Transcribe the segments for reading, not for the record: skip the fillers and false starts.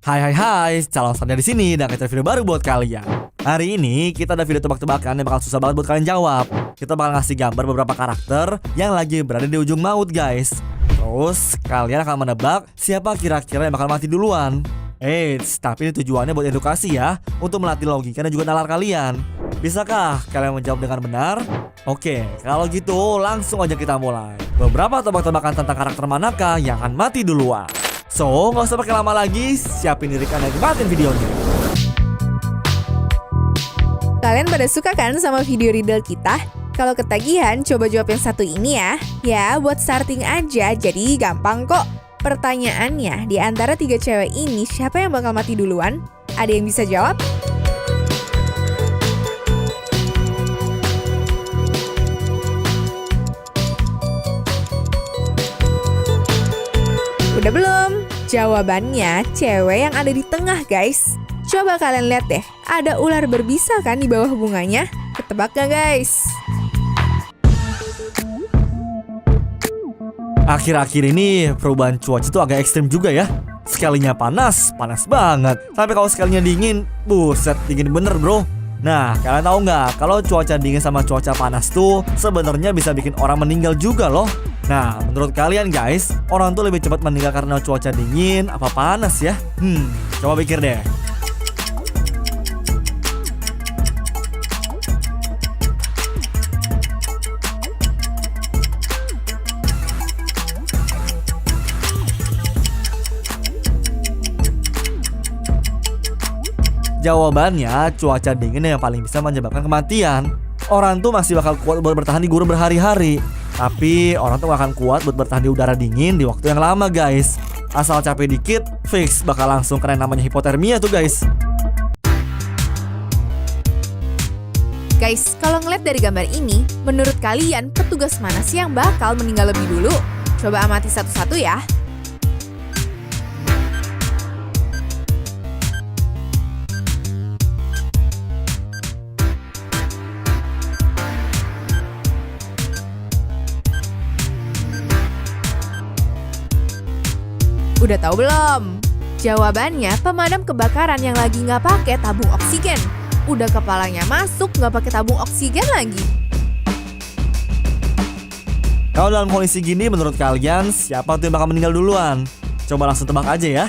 Hai, calon Sanya di sini dan kita video baru buat kalian. Hari ini kita ada video tebak-tebakan yang bakal susah banget buat kalian jawab. Kita bakal ngasih gambar beberapa karakter yang lagi berada di ujung maut, guys. Terus kalian akan menebak siapa kira-kira yang bakal mati duluan. Eits, tapi ini tujuannya buat edukasi ya, untuk melatih logika dan juga nalar kalian. Bisakah kalian menjawab dengan benar? Oke, kalau gitu langsung aja kita mulai. Beberapa tebak-tebakan tentang karakter manakah yang akan mati duluan. So, nggak usah pakai lama lagi, siapin diri kalian dan nikmatin videonya. Kalian pada suka kan sama video riddle kita? Kalau ketagihan, coba jawab yang satu ini ya. Ya, buat starting aja, jadi gampang kok. Pertanyaannya, di antara 3 cewek ini, siapa yang bakal mati duluan? Ada yang bisa jawab? Udah belum? Jawabannya cewek yang ada di tengah, guys. Coba kalian lihat deh, ada ular berbisa kan di bawah bunganya? Ketebak gak, guys? Akhir-akhir ini perubahan cuaca itu agak ekstrim juga ya. Sekalinya panas banget. Tapi kalau sekalinya dingin, buset, dingin bener bro. Nah, kalian tahu nggak kalau cuaca dingin sama cuaca panas tuh sebenarnya bisa bikin orang meninggal juga loh. Nah, menurut kalian guys, orang tuh lebih cepat meninggal karena cuaca dingin apa panas ya? Coba pikir deh. Jawabannya, cuaca dingin yang paling bisa menyebabkan kematian. Orang tuh masih bakal kuat buat bertahan di gurun berhari-hari. Tapi orang tuh gak akan kuat buat bertahan di udara dingin di waktu yang lama, guys. Asal capek dikit, fix bakal langsung kena namanya hipotermia tuh, guys. Guys, kalau ngeliat dari gambar ini, menurut kalian petugas mana sih yang bakal meninggal lebih dulu? Coba amati satu-satu ya. Udah tahu belum? Jawabannya pemadam kebakaran yang lagi nggak pakai tabung oksigen. Udah kepalanya masuk nggak pakai tabung oksigen lagi. Kalau dalam kondisi gini menurut kalian siapa tuh yang bakal meninggal duluan? Coba langsung tebak aja ya.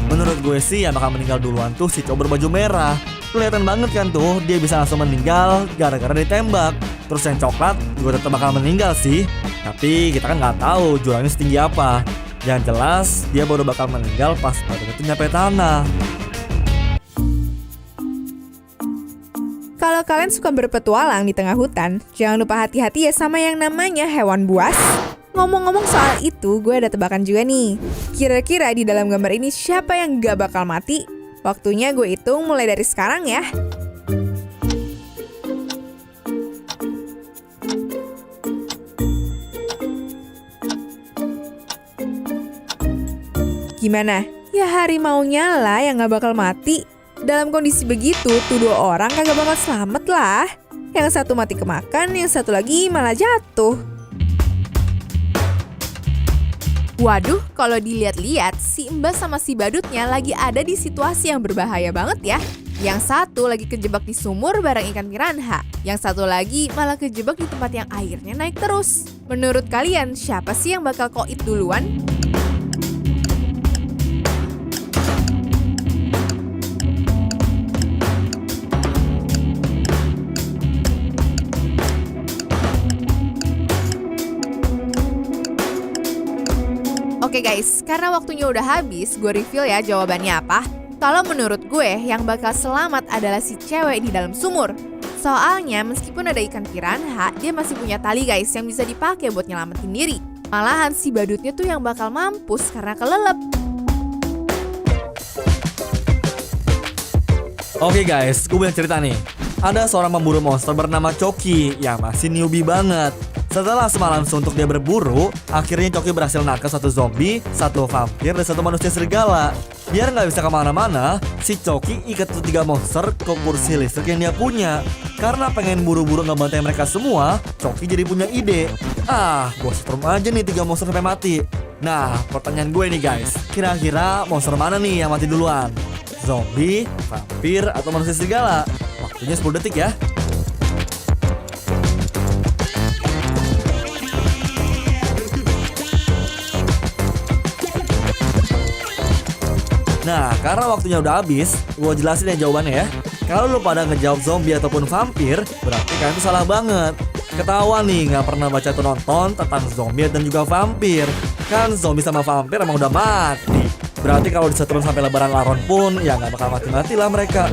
Menurut gue sih yang bakal meninggal duluan tuh si cowok berbaju merah. Kelihatan banget kan tuh dia bisa langsung meninggal gara-gara ditembak. Terus yang coklat juga tetap bakal meninggal sih. Tapi kita kan nggak tahu jurangnya setinggi apa. Yang jelas dia baru bakal meninggal pas badannya itu nyampe tanah. Kalau kalian suka berpetualang di tengah hutan, jangan lupa hati-hati ya sama yang namanya hewan buas. Ngomong-ngomong soal itu, gue ada tebakan juga nih. Kira-kira di dalam gambar ini siapa yang gak bakal mati? Waktunya gue hitung mulai dari sekarang ya. Gimana? Ya harimaunya lah yang gak bakal mati. Dalam kondisi begitu, tuh 2 orang kagak bakal selamat lah. Yang satu mati kemakan, yang satu lagi malah jatuh. Waduh, kalau dilihat-lihat, si Mbak sama si badutnya lagi ada di situasi yang berbahaya banget ya. Yang satu lagi kejebak di sumur bareng ikan piranha. Yang satu lagi malah kejebak di tempat yang airnya naik terus. Menurut kalian, siapa sih yang bakal koit duluan? Oke guys, karena waktunya udah habis, gue reveal ya jawabannya apa. Kalau menurut gue, yang bakal selamat adalah si cewek di dalam sumur. Soalnya meskipun ada ikan piranha, dia masih punya tali guys yang bisa dipakai buat nyelamatin diri. Malahan si badutnya tuh yang bakal mampus karena kelelep. Oke guys, gue punya cerita nih. Ada seorang pemburu monster bernama Coki yang masih newbie banget. Setelah semalam suntuk dia berburu, akhirnya Coki berhasil nangkep satu zombie, satu vampir, dan satu manusia serigala. Biar nggak bisa kemana-mana, si Coki ikat tuh 3 monster ke kursi listrik yang dia punya. Karena pengen buru-buru ngebantai mereka semua, Coki jadi punya ide. Gue setrum aja nih 3 monster sampai mati. Nah, pertanyaan gue nih guys, kira-kira monster mana nih yang mati duluan? Zombie, vampir, atau manusia serigala? Waktunya 10 detik ya. Nah, karena waktunya udah habis, gue jelasin ya jawabannya ya. Kalau lu pada ngejawab zombie ataupun vampir, berarti kalian tuh salah banget. Ketahuan nih nggak pernah baca atau nonton tentang zombie dan juga vampir. Kan zombie sama vampir emang udah mati. Berarti kalau disetrum sampai lebaran laron pun, ya nggak bakal mati-mati lah mereka.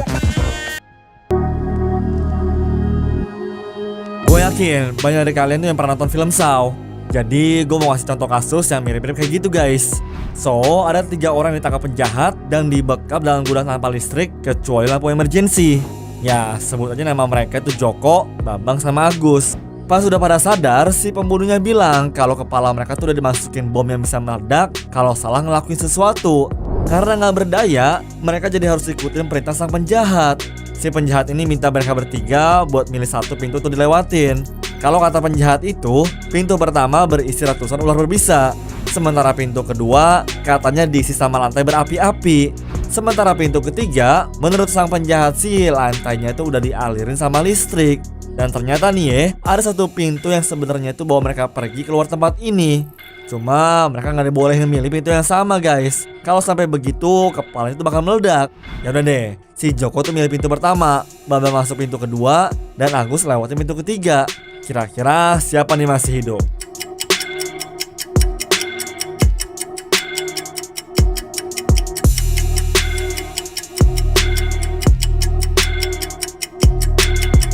Gue yakin banyak dari kalian tuh yang pernah nonton film Saw. Jadi gue mau kasih contoh kasus yang mirip-mirip kayak gitu guys. So, ada 3 orang yang ditangkap penjahat dan dibekap dalam gudang tanpa listrik kecuali lampu emergency. Ya, sebut aja nama mereka itu Joko, Bambang, sama Agus. Pas udah pada sadar, si pembunuhnya bilang kalau kepala mereka tuh udah dimasukin bom yang bisa meledak kalau salah ngelakuin sesuatu. Karena nggak berdaya, mereka jadi harus ikutin perintah sang penjahat. Si penjahat ini minta mereka bertiga buat milih satu pintu untuk dilewatin. Kalau kata penjahat itu, pintu pertama berisi ratusan ular berbisa. Sementara pintu kedua katanya diisi sama lantai berapi-api. Sementara pintu ketiga, menurut sang penjahat sih lantainya itu udah dialirin sama listrik. Dan ternyata nih ya, ada satu pintu yang sebenarnya itu bawa mereka pergi keluar tempat ini. Cuma mereka nggak dibolehin milih pintu yang sama guys. Kalau sampai begitu, kepalanya itu bakal meledak. Ya udah deh, si Joko tuh milih pintu pertama, Bambang masuk pintu kedua, dan Agus lewatin pintu ketiga. Kira-kira siapa nih masih hidup?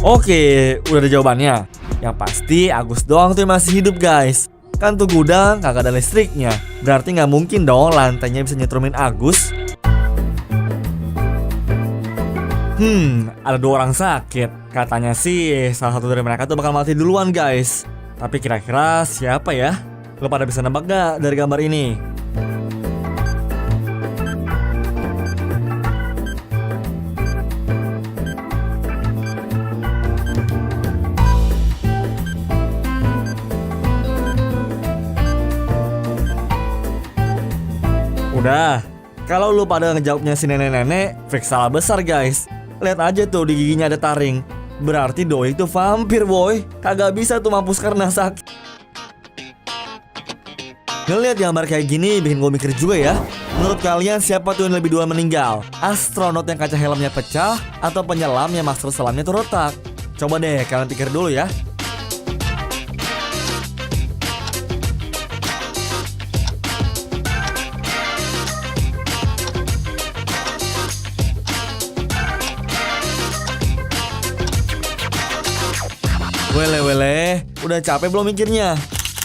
Oke, udah ada jawabannya. Yang pasti Agus doang tuh yang masih hidup guys. Kan tuh gudang kagak ada listriknya. Berarti nggak mungkin dong lantainya bisa nyetrumin Agus. Ada 2 orang sakit. Katanya sih salah satu dari mereka tuh bakal mati duluan guys. Tapi kira-kira siapa ya? Lo pada bisa nebak gak dari gambar ini? Udah, kalau lu pada ngejawabnya si nenek-nenek, fix salah besar guys. Lihat aja tuh di giginya ada taring. Berarti doi itu vampir boy. Kagak bisa tuh mampus karena sakit. Ngeliat gambar kayak gini bikin gue mikir juga ya. Menurut kalian siapa tuh yang lebih duluan meninggal? Astronot yang kaca helmnya pecah atau penyelam yang masker selamnya tuh retak? Coba deh kalian pikir dulu ya. Wele, udah capek belum mikirnya?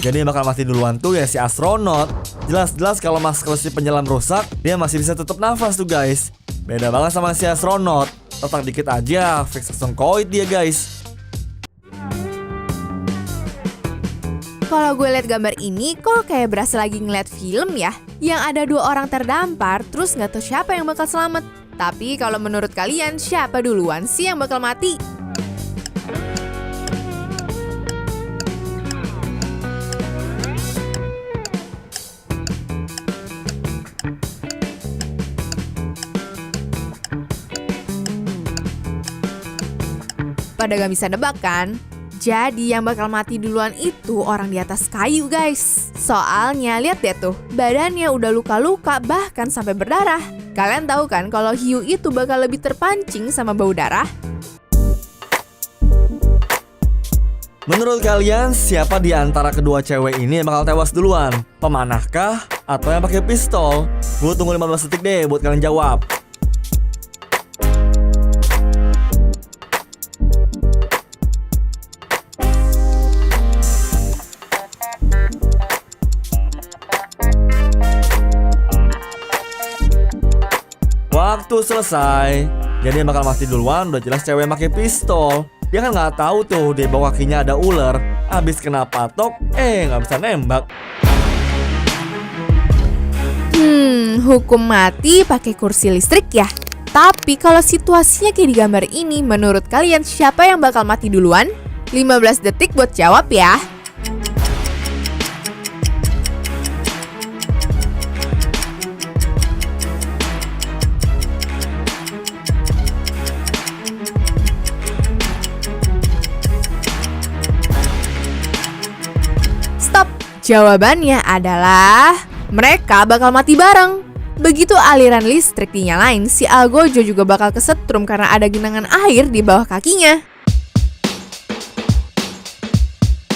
Jadi yang bakal mati duluan tuh ya si astronot. Jelas-jelas kalau masker si penyelam rusak, dia masih bisa tetap nafas tuh guys. Beda banget sama si astronot. Retak dikit aja, fix langsung koit dia guys. Kalau gue liat gambar ini kok kayak berasa lagi ngeliat film ya. Yang ada 2 orang terdampar, terus gak tahu siapa yang bakal selamat. Tapi kalau menurut kalian siapa duluan sih yang bakal mati? Pada gak bisa nebak kan? Jadi yang bakal mati duluan itu orang di atas kayu guys. Soalnya lihat deh tuh, badannya udah luka-luka bahkan sampai berdarah. Kalian tahu kan kalau hiu itu bakal lebih terpancing sama bau darah? Menurut kalian siapa di antara kedua cewek ini yang bakal tewas duluan? Pemanahkah atau yang pakai pistol? Gue tunggu 15 detik deh buat kalian jawab. Waktu selesai. Jadi yang bakal mati duluan udah jelas cewek yang pakai pistol. Dia kan nggak tahu tuh di bawah kakinya ada ular. Abis kena patok, nggak bisa nembak. Hukum mati pakai kursi listrik ya. Tapi kalau situasinya kayak di gambar ini, menurut kalian siapa yang bakal mati duluan? 15 detik buat jawab ya. Stop. Jawabannya adalah mereka bakal mati bareng. Begitu aliran listrik dinyalain, si Algojo juga bakal kesetrum karena ada genangan air di bawah kakinya.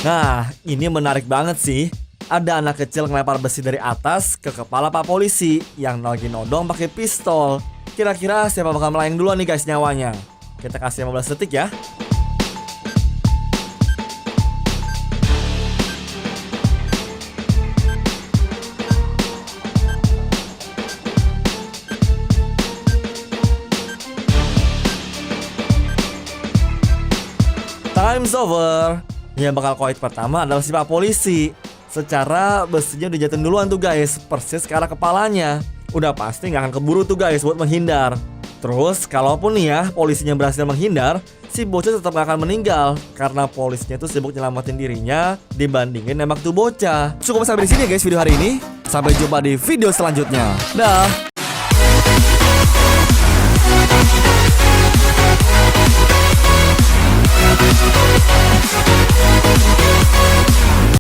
Nah, ini menarik banget sih. Ada anak kecil ngelempar besi dari atas ke kepala Pak Polisi yang lagi nodong pakai pistol. Kira-kira siapa bakal melayang duluan nih guys nyawanya? Kita kasih 15 detik ya. Time's over. Yang bakal koit pertama adalah si Pak Polisi. Secara besinya udah jatuh duluan tuh guys, persis ke arah kepalanya. Udah pasti gak akan keburu tuh guys buat menghindar. Terus kalaupun nih ya polisinya berhasil menghindar, si bocah tetap gak akan meninggal karena polisinya tuh sibuk nyelamatin dirinya dibandingin nembak tuh bocah. Cukup sampai di sini ya guys video hari ini. Sampai jumpa di video selanjutnya. Dah.